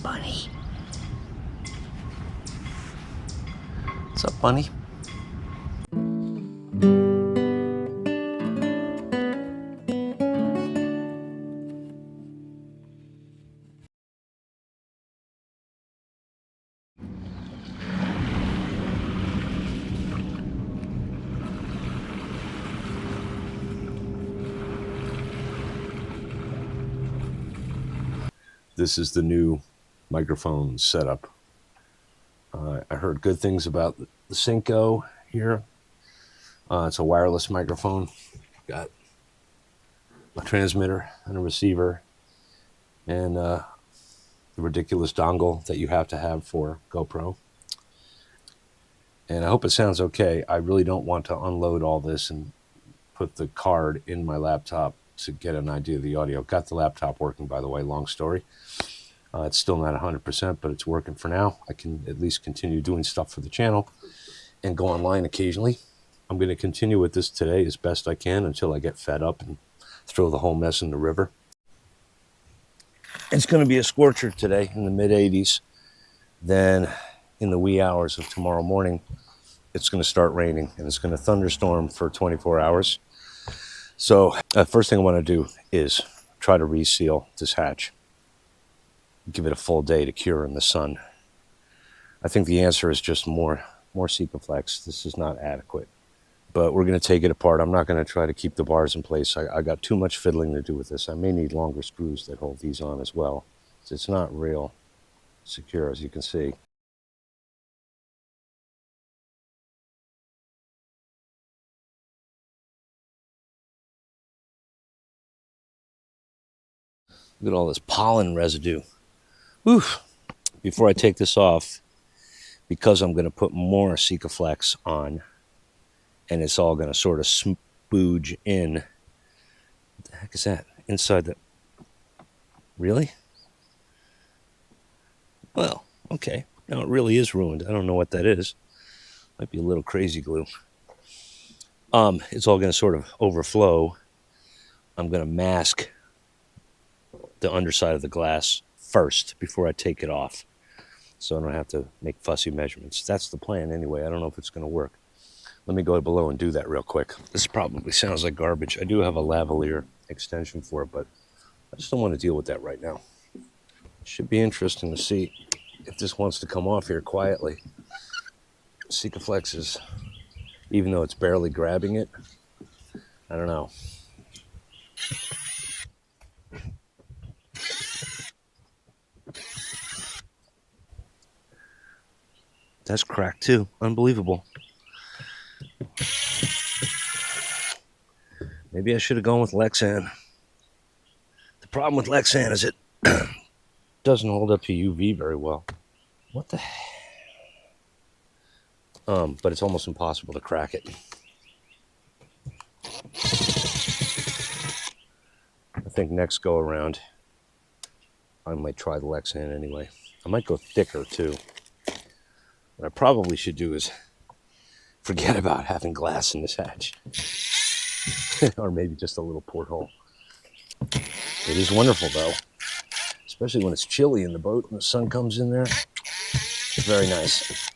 Bunny. What's up, Bunny? This is the new microphone setup. I heard good things about the Cinco here. It's a wireless microphone. Got a transmitter and a receiver and the ridiculous dongle that you have to have for GoPro. And I hope it sounds okay. I really don't want to unload all this and put the card in my laptop to get an idea of the audio. Got the laptop working, by the way, long story. It's still not 100%, but it's working for now. I can at least continue doing stuff for the channel and go online occasionally. I'm going to continue with this today as best I can until I get fed up and throw the whole mess in the river. It's going to be a scorcher today in the mid-80s. Then in the wee hours of tomorrow morning, it's going to start raining and it's going to thunderstorm for 24 hours. So first thing I want to do is try to reseal this hatch. Give it a full day to cure in the sun. I think the answer is just more Sikaflex. This is not adequate. But we're going to take it apart. I'm not going to try to keep the bars in place. I got too much fiddling to do with this. I may need longer screws that hold these on as well. It's not real secure, as you can see. Look at all this pollen residue. Oof. Before I take this off, because I'm going to put more Sikaflex on, and it's all going to sort of spooge in. What the heck is that? Inside the... Really? Well, okay. Now it really is ruined. I don't know what that is. Might be a little crazy glue. It's all going to sort of overflow. I'm going to mask the underside of the glass first before I take it off, so I don't have to make fussy measurements. That's the plan anyway. I don't know if it's going to work. Let me go below and do that real quick. This probably sounds like garbage. I do have a lavalier extension for it, but I just don't want to deal with that right now. It should be interesting to see if this wants to come off here quietly. Sikaflex is, even though it's barely grabbing it, I don't know. That's cracked too. Unbelievable. Maybe I should have gone with Lexan. The problem with Lexan is it doesn't hold up to UV very well. What the heck? But it's almost impossible to crack it. I think next go around, I might try the Lexan anyway. I might go thicker too. What I probably should do is forget about having glass in this hatch. Or maybe just a little porthole. It is wonderful though, especially when it's chilly in the boat and the sun comes in there. It's very nice.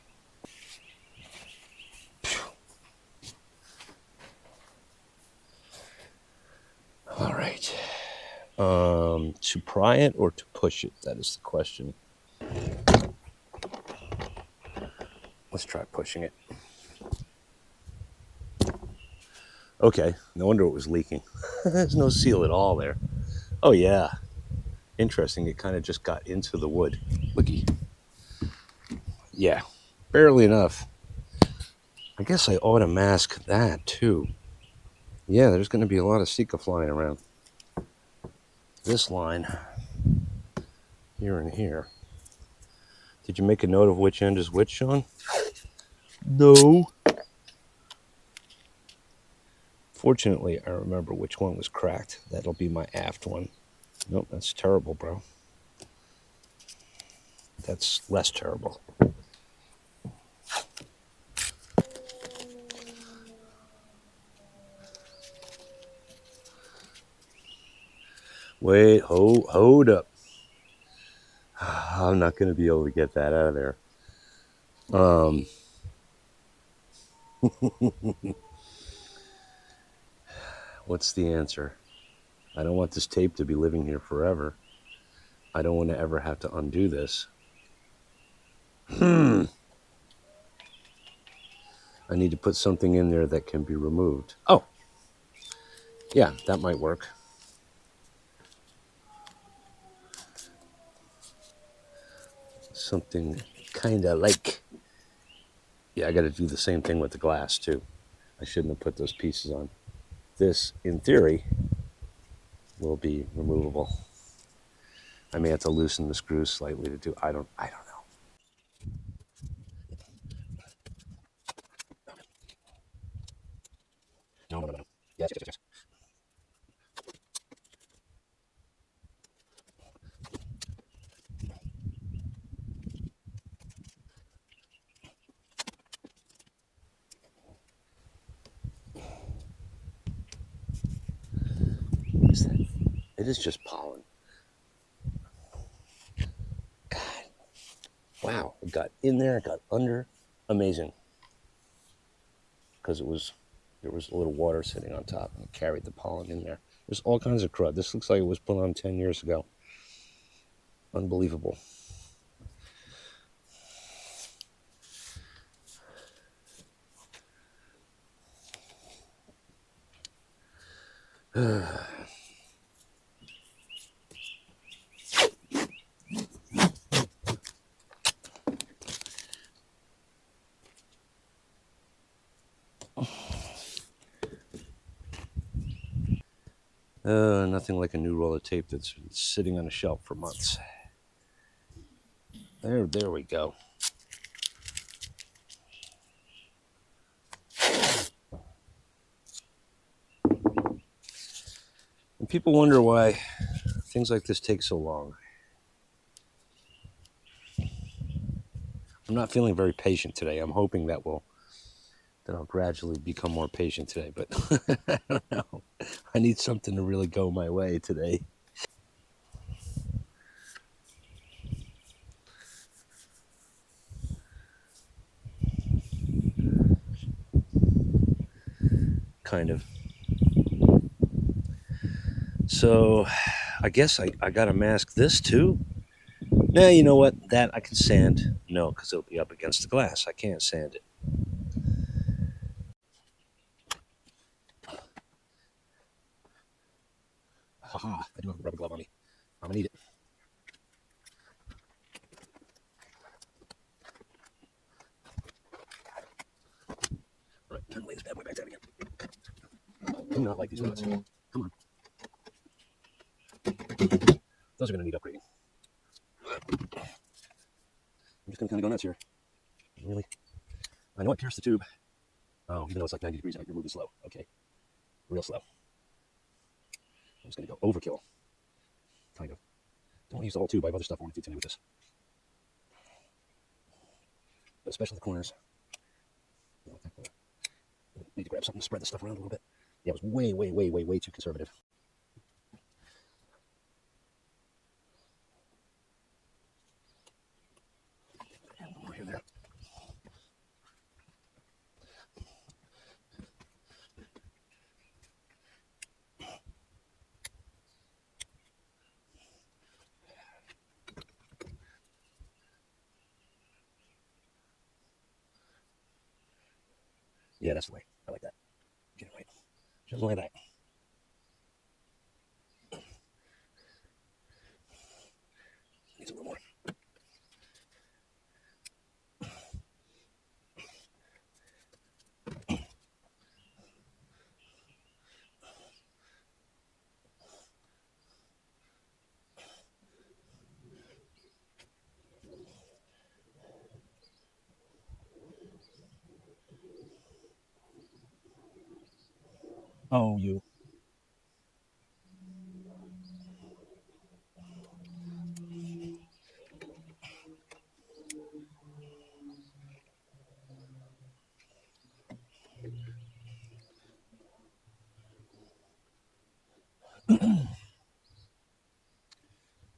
All right. To pry it or to push it? That is the question. Let's try pushing it. Okay, no wonder it was leaking. There's no seal at all there. Oh yeah, interesting. It kind of just got into the wood. Looky. Yeah, barely enough. I guess I ought to mask that too. Yeah, there's going to be a lot of Sika flying around. This line, here and here. Did you make a note of which end is which, Sean? No. Fortunately, I remember which one was cracked. That'll be my aft one. Nope, that's terrible, bro. That's less terrible. Wait, hold up. I'm not going to be able to get that out of there. Um, what's the answer? I don't want this tape to be living here forever. I don't want to ever have to undo this. I need to put something in there that can be removed. Oh, yeah, that might work. Something kind of like... Yeah, I got to do the same thing with the glass, too. I shouldn't have put those pieces on. This, in theory, will be removable. I may have to loosen the screws slightly to do... I don't know. No, no, no, no. Yes, yes, yes, yes. What is that? It is just pollen. God. Wow. It got in there, it got under. Amazing. Because there was a little water sitting on top and it carried the pollen in there. There's all kinds of crud. This looks like it was put on 10 years ago. Unbelievable. Nothing like a new roll of tape that's been sitting on a shelf for months. There we go. And people wonder why things like this take so long. I'm not feeling very patient today. I'm hoping that I'll gradually become more patient today, but I don't know. I need something to really go my way today. Kind of. So I guess I got to mask this too. Nah, you know what? That I can sand. No, because it'll be up against the glass. I can't sand it. Haha, I do have a rubber glove on me. I'm gonna need it. All right, time to lay this bad boy back down again. I do not like these rods. Come on. Those are gonna need upgrading. I'm just gonna kind of go nuts here. Really? I know I pierced the tube. Oh, even though it's like 90 degrees out, you're moving slow. Okay, real slow. I'm just gonna go overkill. Kind of. Don't want to use the whole tube. I have other stuff I want to do today with this. But especially the corners. I need to grab something to spread this stuff around a little bit. Yeah, it was way, way, way, way, way too conservative. Here, there. Yeah, that's the way. I like that. Get it right. Just like that. Needs a little more. Oh, you.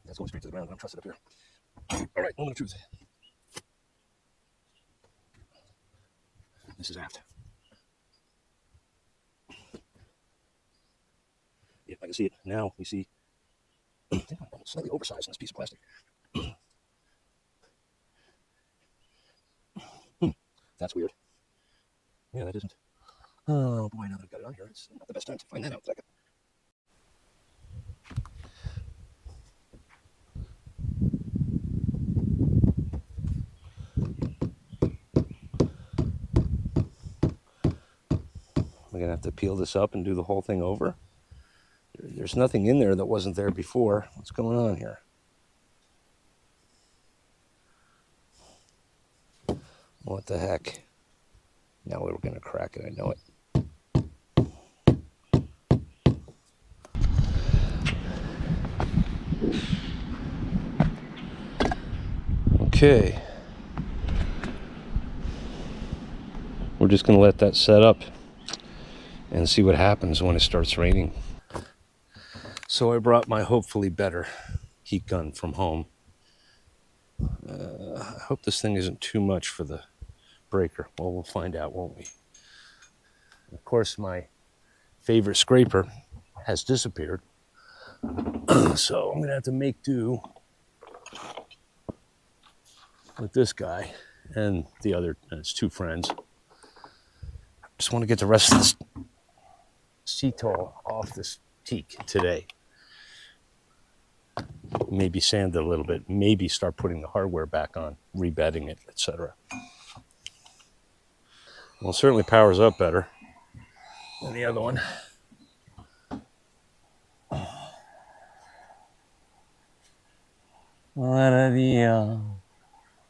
That's going straight to the ground. I don't trust it up here. All right, moment of truth. This is aft. Yeah, I can see it now. You see, slightly oversized in this piece of plastic. That's weird. Yeah, that isn't. Oh boy, now that I've got it on here, it's not the best time to find that out. We're gonna have to peel this up and do the whole thing over. There's nothing in there that wasn't there before. What's going on here? What the heck? Now we're gonna crack it, I know it. Okay. We're just gonna let that set up and see what happens when it starts raining. So I brought my hopefully better heat gun from home. I hope this thing isn't too much for the breaker. Well, we'll find out, won't we? Of course, my favorite scraper has disappeared. So I'm gonna have to make do with this guy and the other, his two friends. Just want to get the rest of this Cetal off this teak today. Maybe sand it a little bit, maybe start putting the hardware back on, rebedding it, etc. Well, it certainly powers up better than the other one.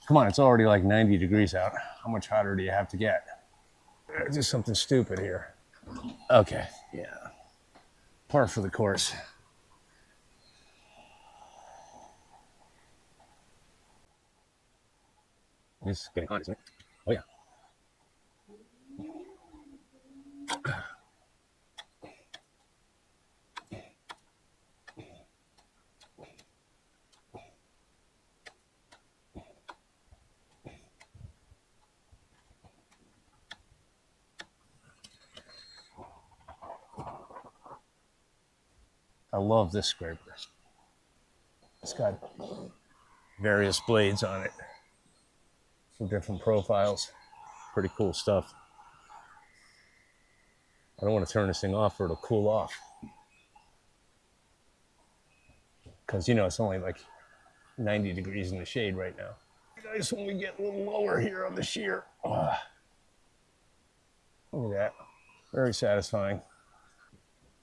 Come on, it's already like 90 degrees out. How much hotter do you have to get? Just something stupid here. Okay, yeah. Par for the course. It's getting hot, isn't it? Oh, yeah. I love this scraper. It's got various blades on it for different profiles. Pretty cool stuff. I don't want to turn this thing off or it'll cool off. Because, you know, it's only like 90 degrees in the shade right now. Nice when we get a little lower here on the shear. Oh, look at that. Very satisfying.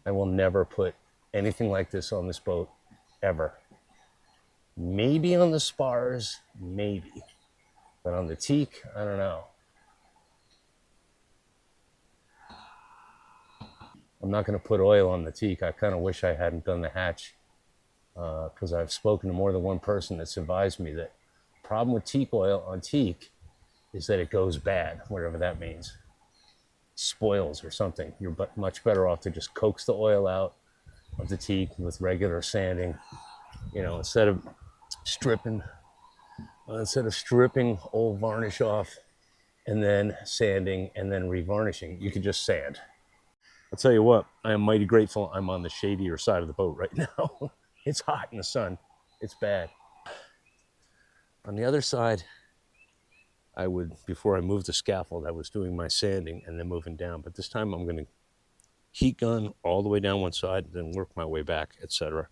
I will never put anything like this on this boat, ever. Maybe on the spars, maybe. But on the teak, I don't know. I'm not going to put oil on the teak. I kind of wish I hadn't done the hatch, because I've spoken to more than one person that's advised me that the problem with teak oil on teak is that it goes bad, whatever that means. Spoils or something. You're much better off to just coax the oil out of the teak with regular sanding, you know, instead of stripping old varnish off and then sanding and then revarnishing. You could just sand. I'll tell you what, I am mighty grateful I'm on the shadier side of the boat right now. It's hot in the sun. It's bad. On the other side, I would, before I moved the scaffold, I was doing my sanding and then moving down. But this time I'm going to heat gun all the way down one side, then work my way back, etc.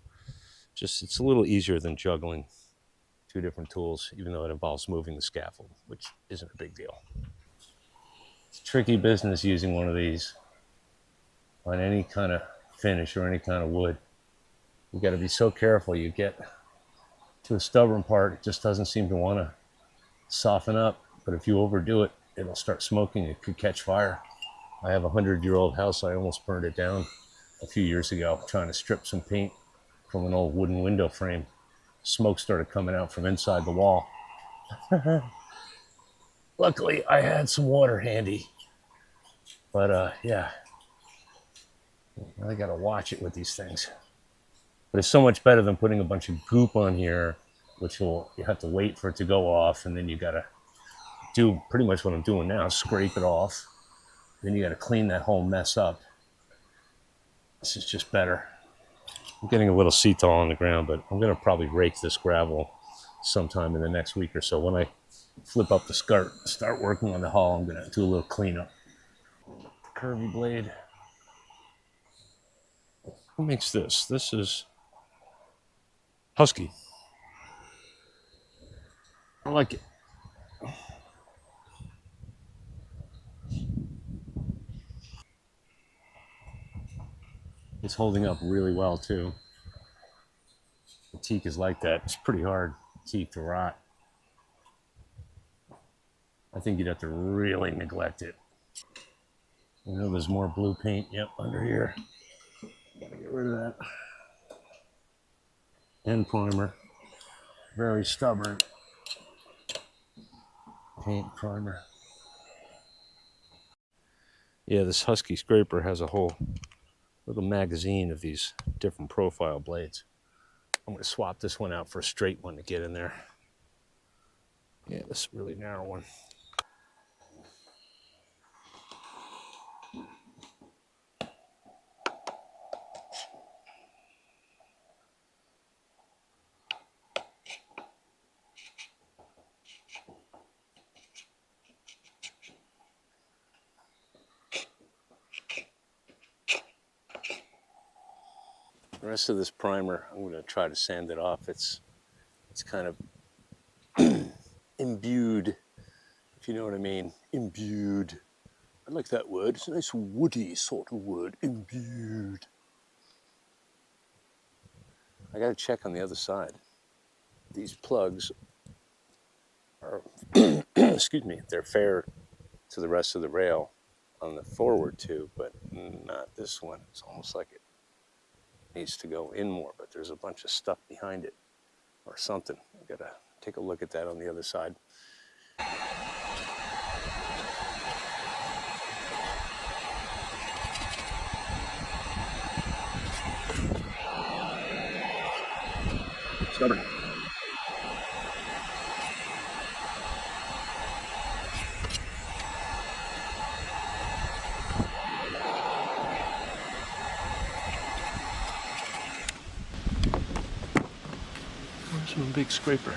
Just, it's a little easier than juggling two different tools, even though it involves moving the scaffold, which isn't a big deal. It's tricky business using one of these on any kind of finish or any kind of wood. You got to be so careful. You get to a stubborn part, it just doesn't seem to want to soften up. But if you overdo it, it'll start smoking. It could catch fire. I have a 100-year-old house. I almost burned it down a few years ago trying to strip some paint from an old wooden window frame. Smoke started coming out from inside the wall. Luckily, I had some water handy. But yeah, I got to watch it with these things. But it's so much better than putting a bunch of goop on here which you have to wait for it to go off, and then you got to do pretty much what I'm doing now, scrape it off. Then you got to clean that whole mess up. This is just better. I'm getting a little seatall on the ground, but I'm going to probably rake this gravel sometime in the next week or so. When I flip up the start working on the hull, I'm going to do a little cleanup. Curvy blade. Who makes this? This is Husky. I like it. It's holding up really well too. The teak is like that. It's pretty hard teak to rot. I think you'd have to really neglect it. You know, there's more blue paint. Yep, under here. Gotta get rid of that. End primer. Very stubborn. Paint primer. Yeah, this Husky scraper has a whole little magazine of these different profile blades. I'm going to swap this one out for a straight one to get in there. Yeah, this really narrow one. The rest of this primer, I'm going to try to sand it off. It's kind of imbued, if you know what I mean. Imbued. I like that word. It's a nice woody sort of word. Imbued. I got to check on the other side. These plugs are, excuse me, they're fair to the rest of the rail on the forward tube, but not this one. It's almost like it needs to go in more, but there's a bunch of stuff behind it or something. I got to take a look at that on the other side. Stubborn. Where's my big scraper?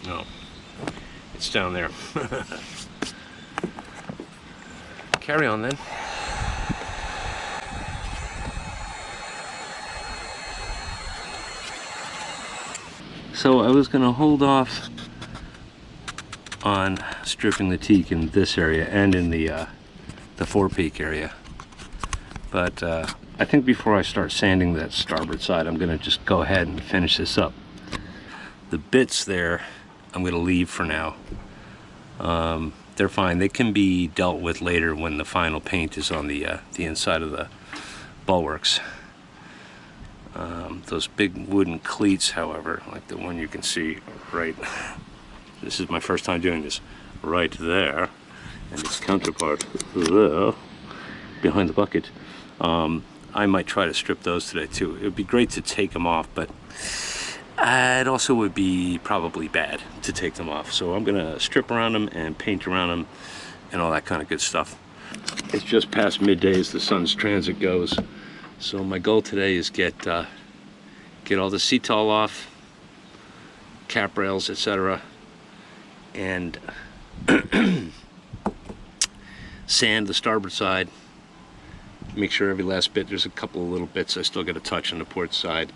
No, it's down there. Carry on then. So I was going to hold off on stripping the teak in this area and in the forepeak area, but I think before I start sanding that starboard side, I'm going to just go ahead and finish this up. The bits there I'm going to leave for now. They're fine. They can be dealt with later when the final paint is on the inside of the bulwarks. Those big wooden cleats, however, like the one you can see right, this is my first time doing this, right there, and its counterpart there, behind the bucket. I might try to strip those today too. It would be great to take them off, but it also would be probably bad to take them off. So I'm gonna strip around them and paint around them and all that kind of good stuff. It's just past midday as the sun's transit goes. So my goal today is get all the seatall off, cap rails, etc., and sand the starboard side. Make sure every last bit, there's a couple of little bits I still got to touch on the port side,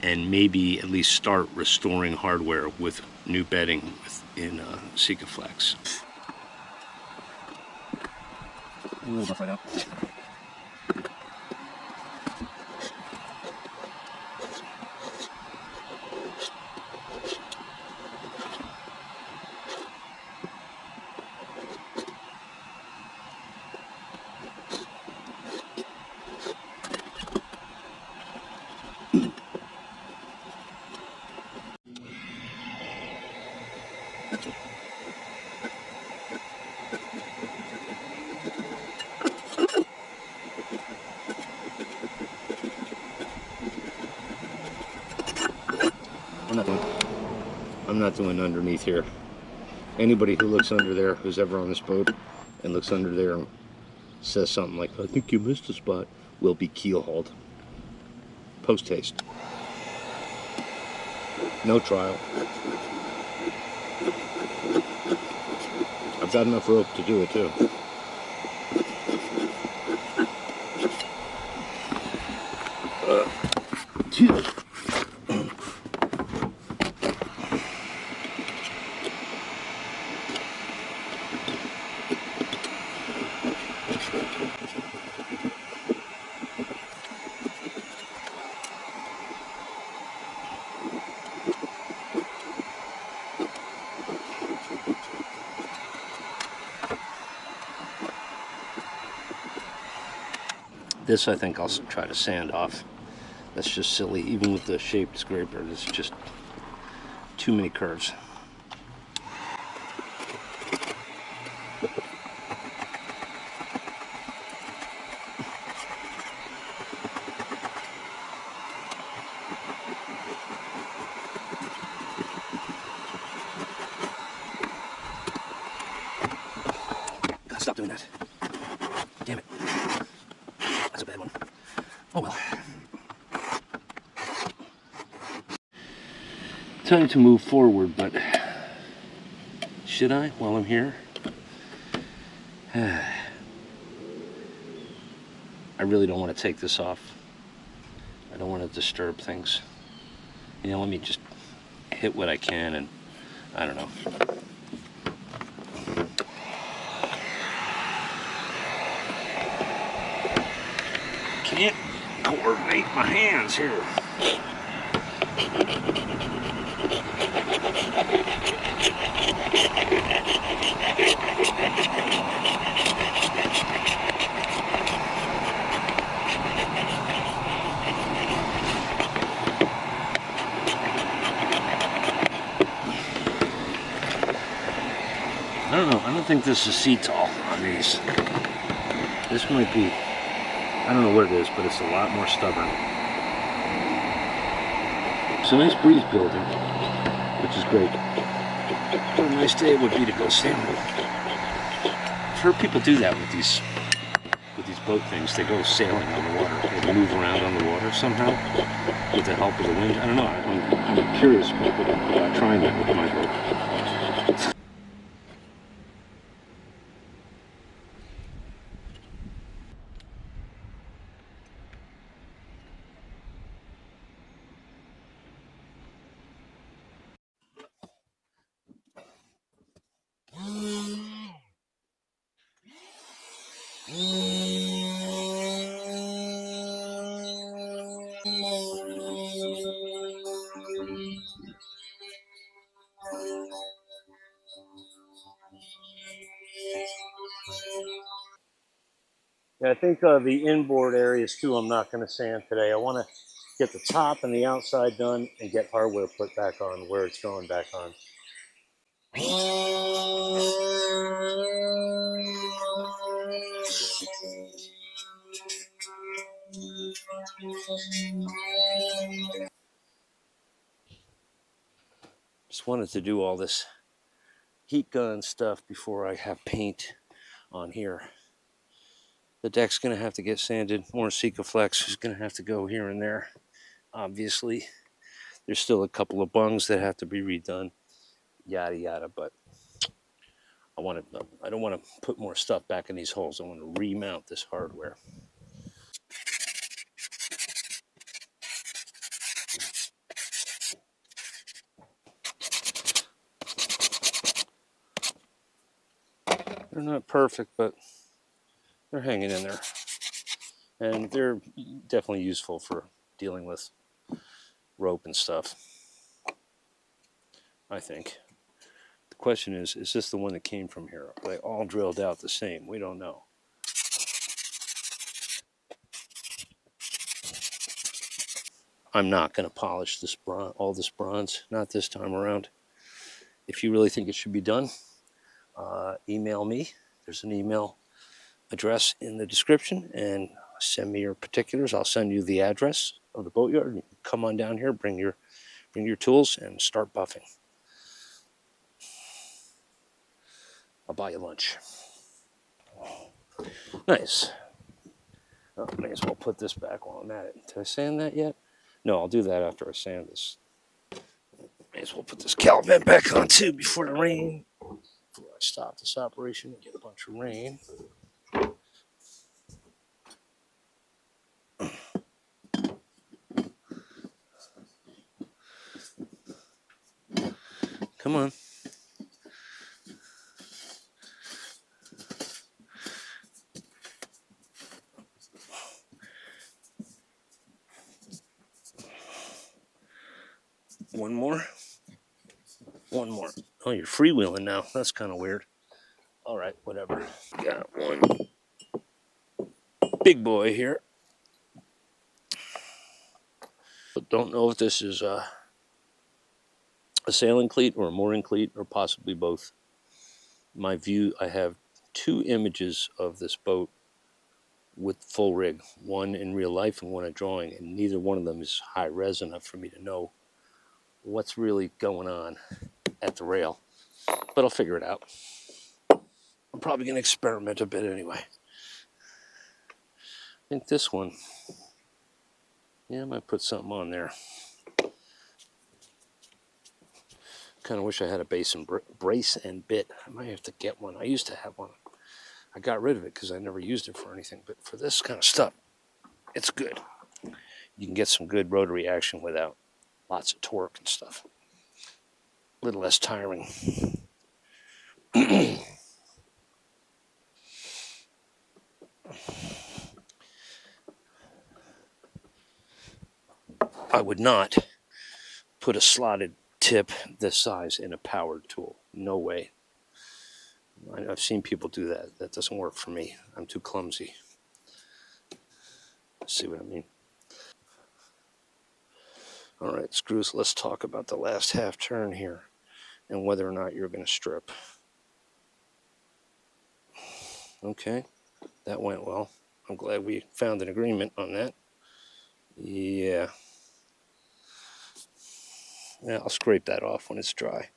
and maybe at least start restoring hardware with new bedding in Sikaflex. We'll rough right out. I'm not doing underneath here. Anybody who looks under there, who's ever on this boat and looks under there and says something like, I think you missed a spot, will be keel hauled. Post haste. No trial. I've got enough rope to do it too. This I think I'll try to sand off. That's just silly. Even with the shaped scraper, it's just too many curves. Stop doing that. Damn it. That's a bad one. Oh well. Time to move forward, but should I while I'm here? I really don't want to take this off. I don't want to disturb things. You know, let me just hit what I can, and I don't know. Can't coordinate my hands here. I don't know. I don't think this is sea tall on these. This might be, I don't know what it is, but it's a lot more stubborn. It's a nice breeze building, which is great. What a nice day it would be to go sailing. I've heard people do that with these boat things. They go sailing on the water. They move around on the water somehow with the help of the wind. I don't know. I'm curious about trying that with my boat. Yeah, I think the inboard areas too, I'm not going to sand today. I want to get the top and the outside done and get hardware put back on where it's going back on. Just wanted to do all this heat gun stuff before I have paint on here. The deck's going to have to get sanded. More Sikaflex is going to have to go here and there. Obviously, there's still a couple of bungs that have to be redone. Yada yada, but I don't want to put more stuff back in these holes. I want to remount this hardware. They're not perfect, but they're hanging in there. And they're definitely useful for dealing with rope and stuff, I think. The question is this the one that came from here? Are they all drilled out the same? We don't know. I'm not going to polish this all this bronze, not this time around. If you really think it should be done, email me. There's an email address in the description and send me your particulars. I'll send you the address of the boatyard. You can come on down here, bring your tools, and start buffing. I'll buy you lunch. Nice. Oh, may as well put this back while I'm at it. Did I sand that yet? No, I'll do that after I sand this. May as well put this cowl vent back on too before the rain. Before I stop this operation and get a bunch of rain. Come on. One more. One more. Oh, you're freewheeling now. That's kind of weird. All right, whatever. Got one big boy here. But don't know if this is a sailing cleat or a mooring cleat or possibly both. My view, I have two images of this boat with full rig, one in real life and one a drawing, and neither one of them is high res enough for me to know what's really going on at the rail. But I'll figure it out. I'm probably going to experiment a bit anyway. I think this one, yeah, I might put something on there. Kind of wish I had a brace and bit. I might have to get one. I used to have one. I got rid of it because I never used it for anything. But for this kind of stuff, it's good. You can get some good rotary action without lots of torque and stuff. A little less tiring. I would not put a slotted tip this size in a powered tool. No way. I've seen people do that. That doesn't work for me. I'm too clumsy. See what I mean? All right, screws, let's talk about the last half turn here and whether or not you're going to strip. Okay, that went well. I'm glad we found an agreement on that. Yeah. Yeah, I'll scrape that off when it's dry.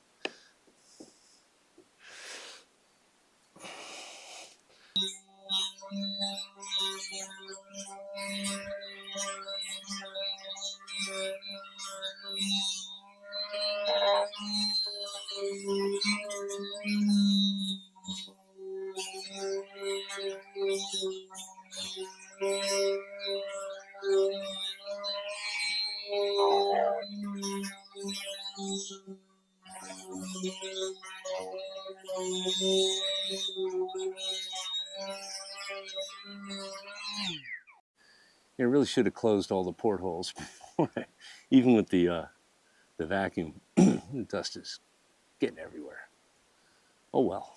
You really should have closed all the portholes. Even with the vacuum, the dust is getting everywhere. Oh well.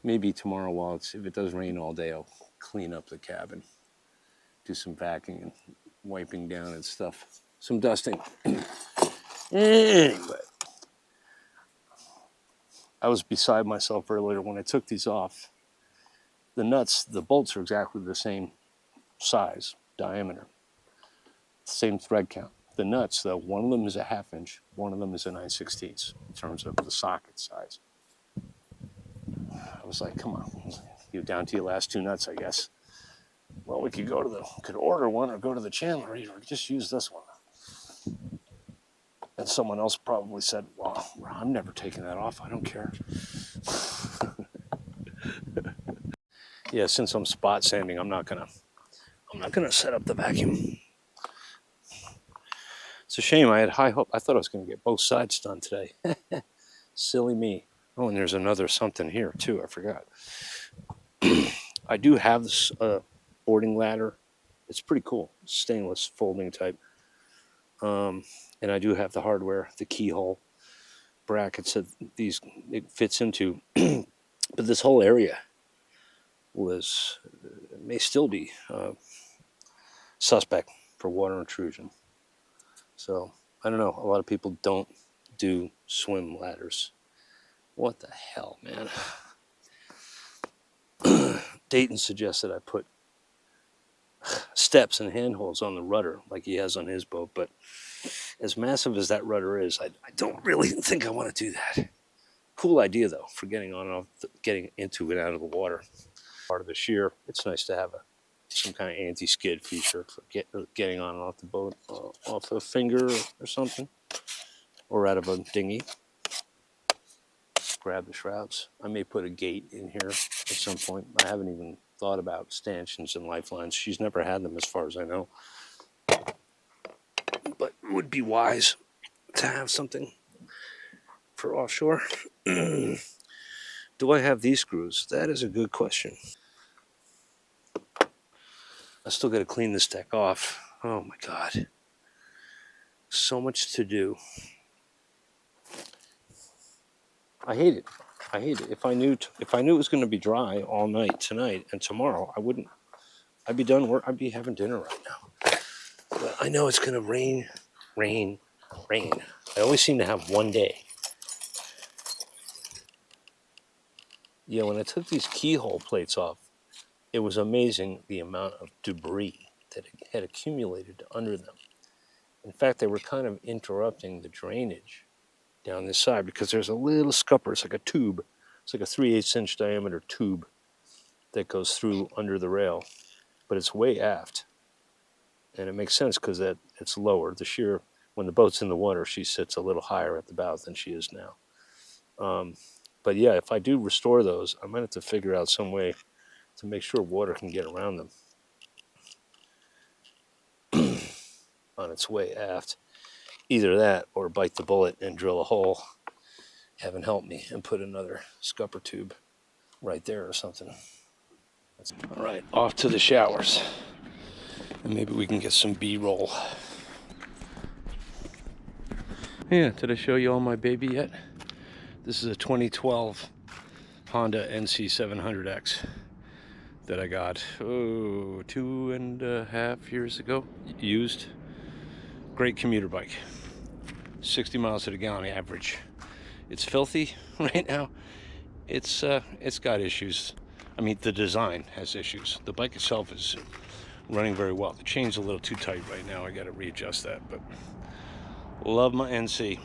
Maybe tomorrow, while if it does rain all day, I'll clean up the cabin, do some vacuuming and wiping down and stuff, some dusting. Anyway, I was beside myself earlier when I took these off. The nuts, the bolts are exactly the same size, diameter, same thread count. The nuts, though, one of them is a 1/2 inch, one of them is a 9/16 in terms of the socket size. I was like, come on, you're down to your last two nuts, I guess. Well, we could order one or go to the chandler or just use this one. And someone else probably said, well, I'm never taking that off. I don't care. Yeah, since I'm spot sanding, I'm not gonna set up the vacuum. It's a shame. I had high hope. I thought I was gonna get both sides done today. Silly me. Oh, and there's another something here too. I forgot. I do have this boarding ladder. It's pretty cool. Stainless folding type. And I do have the hardware, the keyhole brackets that it fits into. But this whole area may still be suspect for water intrusion. So I don't know. A lot of people don't do swim ladders. What the hell, man? Dayton suggested I put steps and handholds on the rudder like he has on his boat, but as massive as that rudder is, I don't really think I want to do that. Cool idea though for getting on and off, getting into and out of the water. Part of the shear, it's nice to have some kind of anti-skid feature for getting on and off the boat, off a finger or something, or out of a dinghy. Grab the shrouds. I may put a gate in here at some point. I haven't even thought about stanchions and lifelines. She's never had them as far as I know. But it would be wise to have something for offshore. Do I have these screws? That is a good question. I still got to clean this deck off. Oh my God. So much to do. I hate it. I hate it. If I knew it was going to be dry all night tonight and tomorrow, I'd be done work. I'd be having dinner right now. But I know it's going to rain. I always seem to have one day. Yeah, when I took these keyhole plates off, it was amazing the amount of debris that had accumulated under them. In fact, they were kind of interrupting the drainage down this side because there's a little scupper. It's like a tube. It's like a 3/8 inch diameter tube that goes through under the rail, but it's way aft. And it makes sense because it's lower. The shear, when the boat's in the water, she sits a little higher at the bow than she is now. But yeah, if I do restore those, I might have to figure out some way to make sure water can get around them on its way aft. Either that or bite the bullet and drill a hole, heaven help me, and put another scupper tube right there or something. All right, off to the showers. And maybe we can get some B-roll. Yeah, did I show you all my baby yet? This is a 2012 Honda NC700X that I got 2.5 years ago, used. Great commuter bike, 60 miles to the gallon average. It's filthy right now. It's got issues. I mean, the design has issues. The bike itself is running very well. The chain's a little too tight right now. I got to readjust that, but love my NC.